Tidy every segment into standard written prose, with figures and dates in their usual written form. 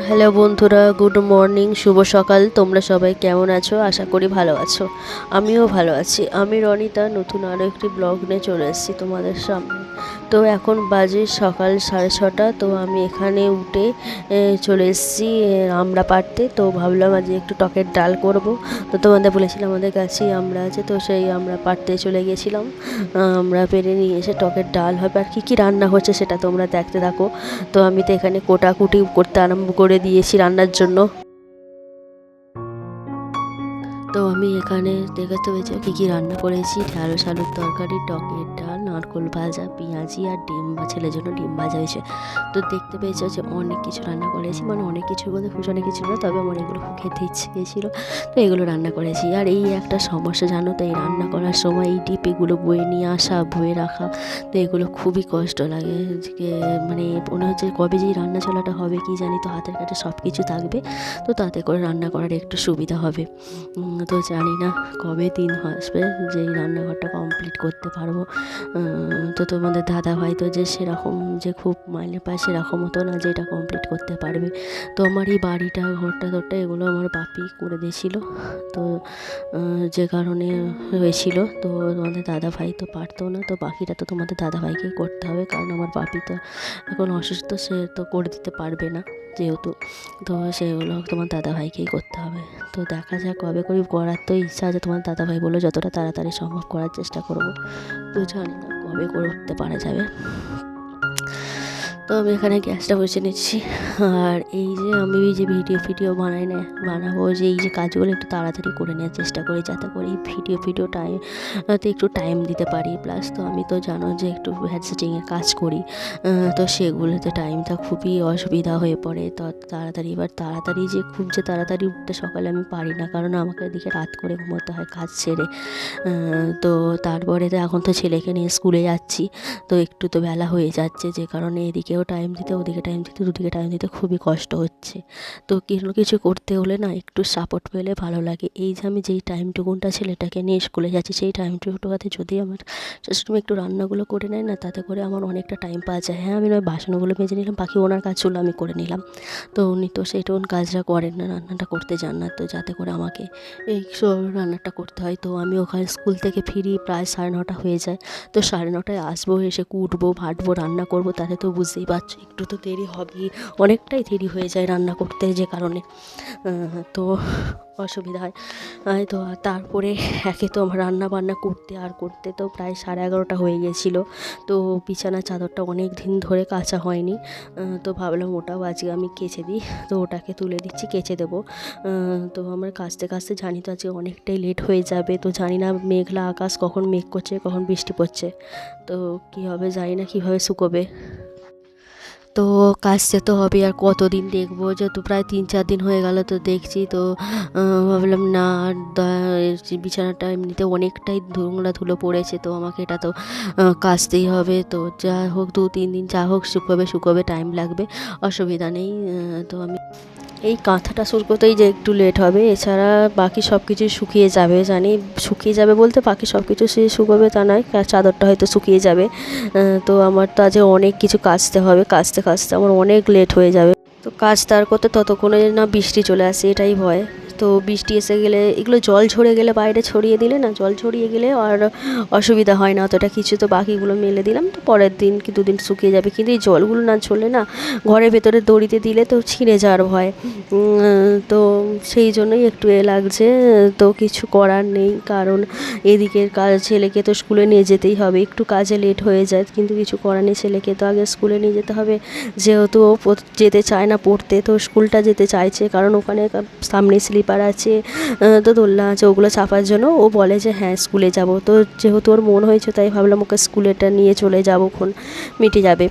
Hello বন্ধুরা, good morning, শুভ সকাল। তোমরা সবাই কেমন আছো? আশা করি ভালো আছো। আমিও ভালো আছি। আমি রনিতা নতুন আরও একটি ব্লগ নিয়ে চলে এসেছি তোমাদের সামনে। তো এখন বাজে সকাল 6:30। তো আমি এখানে উঠে চলে এসেছি আমড়া পাড়তে। তো ভাবলাম আজ একটু টকের ডাল করব। তো তোমাদের বলেছিলাম আমাদের কাছেই আমড়া আছে, তো সেই আমড়া পাড়তে চলে গেছিলাম। আমরা পেরে নিয়ে এসে টকের ডাল হবে। আর কী কী রান্না হচ্ছে সেটা তোমরা দেখতে থাকো। তো আমি তো এখানে কোটাকুটি করতে আরম্ভ করে দিয়েছি রান্নার জন্য। তো আমি এখানে দেখতে পেয়েছি কী কী রান্না করেছি। ঢ্যাঁড়স আলুর তরকারি, টকের ডাল, নারকোল ভাজা, পেঁয়াজি আর ডিম, ছেলের জন্য ডিম ভাজা হয়েছে। তো দেখতে পেয়েছি যে অনেক কিছু রান্না করেছি, মানে অনেক কিছুর মধ্যে খুব অনেক কিছু না, তবে আমার এগুলো খুব খেতে ইচ্ছে গিয়েছিলো, তো এগুলো রান্না করেছি। আর এই একটা সমস্যা জানো তো, এই রান্না করার সময় এই ডিপ এগুলো বয়ে নিয়ে আসা, বয়ে রাখা, তো এগুলো খুবই কষ্ট লাগে। মানে মনে হচ্ছে কবে যে রান্না চলাটা হবে কি জানি। তো হাতের কাছে সব কিছু থাকবে, তো তাতে করে রান্না করার একটু সুবিধা হবে। তো জানি না কবে দিন আসবে যে এই রান্নাঘরটা কমপ্লিট করতে পারবো। তো তোমাদের দাদাভাই তো যে সেরকম যে খুব মাইনে পায় সেরকমও তো না যে এটা কমপ্লিট করতে পারবে। তো আমার এই বাড়িটা, ঘরটা এগুলো আমার বাপি করে দিয়েছিল। তো যে কারণে হয়েছিল, তো তোমাদের দাদাভাই তো পারতো না, তো বাকিটা তো তোমাদের দাদাভাইকেই করতে হবে, কারণ আমার বাপি তো এখন অসুস্থ, সে তো করে দিতে পারবে না যেহেতু। তো সেগুলো তোমার দাদাভাইকেই করতে হবে। তো দেখা যাক কবে করি, করার তো ইচ্ছা আছে। তোমার দাদাভাই বললো যতটা তাড়াতাড়ি সম্ভব করার চেষ্টা করব। তো জানি না কবে করতে পারা যাবে। তো আমি এখানে গ্যাসটা বসে নিচ্ছি। আর এই যে আমি যে ভিডিও বানাবো, যে এই যে কাজগুলো একটু তাড়াতাড়ি করে নেওয়ার চেষ্টা করি, যাতে করে এই ভিডিও টাইমতে একটু টাইম দিতে পারি। প্লাস তো আমি তো জানো যে একটু হেডসেটিংয়ের কাজ করি, তো সেগুলোতে টাইমটা খুবই অসুবিধা হয়ে পড়ে। তো তাড়াতাড়ি যে তাড়াতাড়ি উঠতে সকালে আমি পারি না, কারণ আমাকে এদিকে রাত করে ঘুমোতে হয় কাজ ছেড়ে। তো তারপরে তো এখন তো ছেলেকে নিয়ে স্কুলে যাচ্ছি, তো একটু তো বেলা হয়ে যাচ্ছে, যে কারণে এদিকেও টাইম দিতে, ওদিকে টাইম দিতে, দুদিকে টাইম দিতে খুবই কষ্ট হচ্ছে। তো কিছু করতে হলে না একটু সাপোর্ট পেলে ভালো লাগে। এই যে আমি যেই টাইমটুকুনটা ছেলেটাকে নিয়ে স্কুলে যাচ্ছি, সেই টাইমটুকুটাতে যদি আমার শাশুড়ি একটু রান্নাগুলো করে নেয় না, তাতে করে আমার অনেকটা টাইম পাওয়া যায়। হ্যাঁ, আমি নয় বাসনগুলো মেজে নিলাম, বাকি ওনার কাজগুলো আমি করে নিলাম। তো উনি তো সেইটুকুন কাজটা করেন না, রান্নাটা করতে যান না, তো যাতে করে আমাকে এই সব রান্নাটা করতে হয়। তো আমি ওখানে স্কুল থেকে ফিরি প্রায় 9:30 হয়ে যায়। তো 9:30 আসবো, এসে কুটবো, ভাটবো, রান্না করবো, তাতে তো বুঝতেই পারছো একটু তো দেরি হবেই, অনেকটাই দেরি হয়ে যায় রান্না করতে, যে কারণে তো অসুবিধা হয়। তো তারপরে একে তো আমার রান্না বান্না করতে তো প্রায় 11:30 হয়ে গেছিলো। তো বিছানার চাদরটা অনেক দিন ধরে কাচা হয়নি, তো ভাবলাম ওটাও আজকে আমি কেচে দিই। তো ওটাকে তুলে দিচ্ছি, কেচে দেবো। তো আমার কাচতে জানি তো আজকে অনেকটাই লেট হয়ে যাবে। তো জানি না মেঘলা আকাশ, কখন মেঘ করছে কখন বৃষ্টি পড়ছে, তো কী হবে জানি না, কীভাবে শুকোবে। তো কাচতে তো হবে, আর কতদিন দেখবো, যেহেতু প্রায় 3-4 দিন হয়ে গেল তো দেখছি। তো ভাবলাম না, বিছানাটা এমনিতে অনেকটাই ধুলো পড়েছে, তো আমাকে এটা তো কাচতেই হবে। তো যা হোক 2-3 দিন যা হোক শুকোবে, টাইম লাগবে, অসুবিধা নেই। তো আমি এই কাঁথাটা শুকোতেই যে একটু লেট হবে, এছাড়া বাকি সব কিছুই শুকিয়ে যাবে জানি। শুকিয়ে যাবে বলতে বাকি সব কিছু সে শুকোবে তা নয়, চাদরটা হয়তো শুকিয়ে যাবে। তো আমার তো আজকে অনেক কিছু কাচতে হবে, কাচতে আমার অনেক লেট হয়ে যাবে। তো কাচতে আর করতে ততক্ষণে না বৃষ্টি চলে আসে, এটাই ভয়। তো বৃষ্টি এসে গেলে, এগুলো জল ঝরে গেলে বাইরে ছড়িয়ে দিলে না, জল ছড়িয়ে গেলে আর অসুবিধা হয় না অতটা কিছু। তো বাকিগুলো মেলে দিলাম, তো পরের দিন কি 2 দিন শুকিয়ে যাবে। কিন্তু এই জলগুলো না ঝরলে না, ঘরের ভেতরে দড়িতে দিলে তো ছিঁড়ে যাওয়ার ভয়। তো সেই জন্যই একটু লাগছে। তো কিছু করার নেই, কারণ এদিকের কাজ, ছেলেকে তো স্কুলে নিয়ে যেতেই হবে। একটু কাজে লেট হয়ে যায়, কিন্তু কিছু করার নেই, ছেলেকে তো আগে স্কুলে নিয়ে যেতে হবে। যেহেতু ও যেতে চায় না পড়তে, তো স্কুলটা যেতে চাইছে, কারণ ওখানে সামনে স্লিপার আছে, তো দোলনা আছে, ওগুলো চাপার জন্য ও বলে যে হ্যাঁ স্কুলে যাব। তো যেহেতু ওর মন হয়েছে, তাই ভাবলাম ওকে স্কুলেটা নিয়ে চলে যাবোক্ষণ, মিটে যাবে।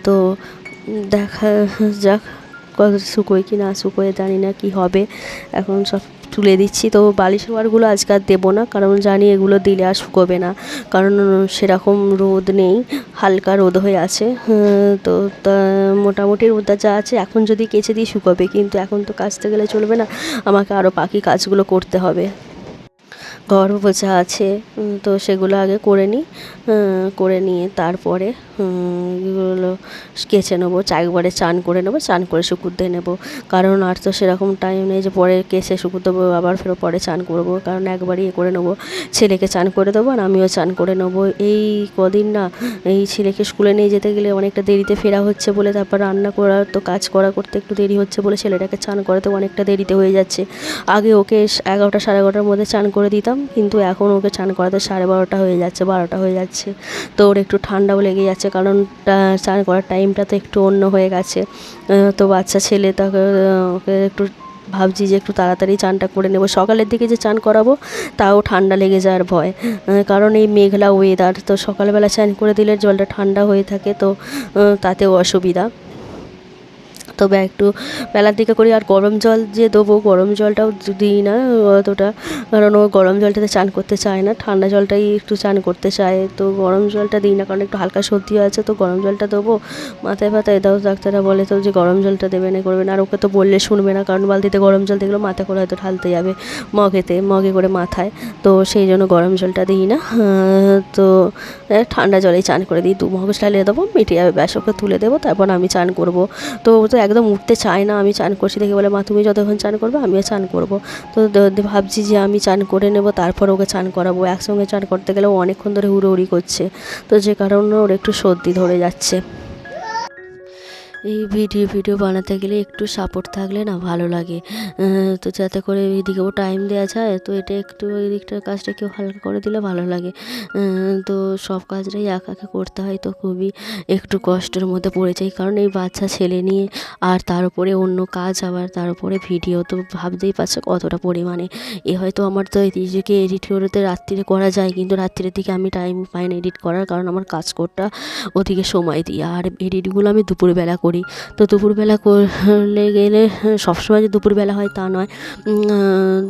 তো দেখা যাক কত শুকোয় কি না শুকোয়, জানি না কি হবে। এখন সব তুলে দিচ্ছি। তো বালিশ ওয়ারগুলো আজকে আর দেবো না, কারণ জানি এগুলো দিলে আর শুকোবে না, কারণ সেরকম রোদ নেই, হালকা রোদ হয়ে আছে। তো মোটামুটি রোদটা যা আছে, এখন যদি কেচে দিই শুকোবে, কিন্তু এখন তো কাচতে গেলে চলবে না, আমাকে আরও বাকি কাজগুলো করতে হবে। ঘর পোছা আছে, তো সেগুলো আগে করে নিই। করে নিয়ে তারপরে এগুলো কেচে নেবো, একবারে চান করে নেবো, চান করে শুকুর দিয়ে নেবো। কারণ আর তো সেরকম টাইম নেই যে পরে কেচে শুকুর দেবো আবার ফের পরে চান করবো, কারণ একবারই করে নেবো। ছেলেকে চান করে দেবো আর আমিও চান করে নেবো। এই কদিন না এই ছেলেকে স্কুলে নিয়ে যেতে গেলে অনেকটা দেরিতে ফেরা হচ্ছে বলে, তারপর রান্না করা তো কাজ করতে একটু দেরি হচ্ছে বলে ছেলেটাকে চান করাতে অনেকটা দেরিতে হয়ে যাচ্ছে। আগে ওকে 11টা 11:30টার মধ্যে চান করে দিতাম, কিন্তু এখন ওকে চান করাতে 12:30 হয়ে যাচ্ছে, 12টা হয়ে যাচ্ছে। তো ওর একটু ঠান্ডাও লেগে যাচ্ছে, কারণ চান করার টাইমটা তো একটু অন্য হয়ে গেছে। তো বাচ্চা ছেলে, তাকে ওকে একটু ভাবছি যে একটু তাড়াতাড়ি চানটা করে নেব। সকালের দিকে যে চান করাবো তাও ঠান্ডা লেগে যাওয়ার ভয়, কারণ এই মেঘলা ওয়েদার, তো সকালবেলা চান করে দিলে জলটা ঠান্ডা হয়ে থাকে, তো তাতেও অসুবিধা। তবে একটু বেলার দিকে করি। আর গরম জল যে দেবো, গরম জলটাও দিই না অতটা, কারণ ও গরম জলটাতে চান করতে চায় না, ঠান্ডা জলটাই একটু চান করতে চায়। তো গরম জলটা দিই না, কারণ একটু হালকা সর্দি আছে, তো গরম জলটা দেবো। মাথায় ব্যথায় দাও, ডাক্তাররা বলে তো যে গরম জলটা দেবে না, করবে না। আর ওকে তো বললে শুনবে না, কারণ বালতিতে গরম জল দেখলেও মাথা করে হয়তো ঢালতে যাবে মগে করে মাথায়, তো সেই জন্য গরম জলটা দিই না। তো ঠান্ডা জলেই চান করে দিই, 2 মগ ঢালিয়ে দেবো, মিটে যাবে, ব্যাস। ওকে তুলে দেবো, তারপর আমি চান করবো। তো ও তো একদম উঠতে চায় না, আমি চান করছি দেখে বলে, মা তুমি যতক্ষণ চান করবে আমিও চান করবো। তো ভাবছি যে আমি চান করে নেব, তারপর ওকে চান করাবো। একসঙ্গে চান করতে গেলেও অনেকক্ষণ ধরে হুড়োহুড়ি করছে, তো যে কারণে ওর একটু সর্দি ধরে যাচ্ছে। এই ভিডিও বানাতে গেলে একটু সাপোর্ট থাকলে না ভালো লাগে, তো যাতে করে এইদিকেও টাইম দেওয়া যায়। তো এটা একটু এই দিকটার কাজটা কেউ হালকা করে দিলে ভালো লাগে। তো সব কাজটাই একা একা করতে হয়, তো খুবই একটু কষ্টের মধ্যে পড়ে যাই, কারণ এই বাচ্চা ছেলে নিয়ে আর তার উপরে অন্য কাজ, আবার তার উপরে ভিডিও, তো ভাবতেই পারছো কতটা পরিমাণে হয়তো আমার তো এইদিকে এডিট করতে রাত্রিরে করা যায়, কিন্তু রাত্রিরের দিকে আমি টাইম পাই না এডিট করার, কারণ আমার কাজ করতে ওদিকে সময় দিই। আর এডিটগুলো আমি দুপুরবেলা করি, তো দুপুরবেলা করলে গেলে সবসময় যে দুপুরবেলা হয় তা নয়,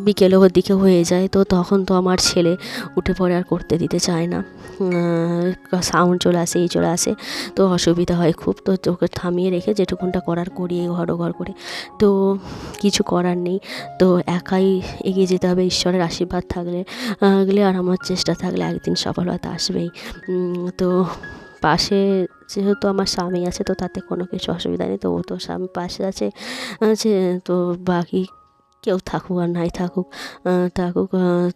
বিকেলে ওর দিকে হয়ে যায়। তো তখন তো আমার ছেলে উঠে পড়ে আর করতে দিতে চায় না, সাউন্ড চলে আসে, চলে আসে, তো অসুবিধা হয় খুব। তো ওকে থামিয়ে রেখে যেটুকুনটা করার করি এই ঘর করে, তো কিছু করার নেই। তো একাই এগিয়ে যেতে হবে, ঈশ্বরের আশীর্বাদ থাকলে আর আমার চেষ্টা থাকলে একদিন সফলতা আসবেই। তো পাশে যেহেতু আমার স্বামী আছে, তো তাতে কোনো কিছু অসুবিধা নেই, তো ও তো স্বামী পাশে আছে। তো বাকি কেউ থাকুক আর নাই থাকুক,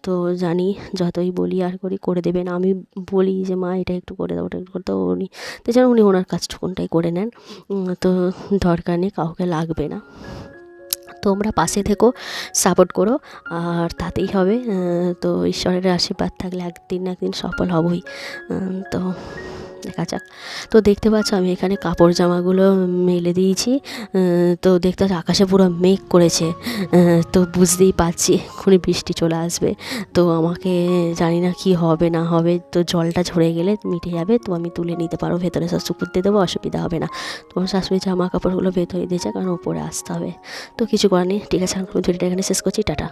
তো জানি যতই বলি আর করি করে দেবেন। আমি বলি যে মা এটা একটু করে দাও, ওটা একটু করে দাও, উনি তো যেন উনি ওনার কাজটুকুনটাই করে নেন। তো দরকার নেই, কাউকে লাগবে না। তোমরা পাশে থেকো, সাপোর্ট করো, আর তাতেই হবে। তো ঈশ্বরের আশীর্বাদ থাকলে একদিন না একদিন সফল হবই। তো দেখা যাক। তো দেখতে পাচ্ছ আমি এখানে কাপড় জামাগুলো মেলে দিয়েছি। তো দেখতে পাচ্ছ আকাশে পুরো মেঘ করেছে, তো বুঝতেই পারছি এক্ষুনি বৃষ্টি চলে আসবে। তো আমাকে জানি না কি হবে না হবে, তো জলটা ঝরে গেলে মিটে যাবে, তো আমি তুলে নিতে পারবো, ভেতরে সব শুকুতে দেবো, অসুবিধা হবে না। তোমার শাশুড়ি জামা কাপড়গুলো ভেতরে দিয়েছে, কারণ ওপরে আসতে হবে। তো কিছু করার নেই, ঠিক আছে, আমি ভিডিওটা এখানে শেষ করছি, টাটা।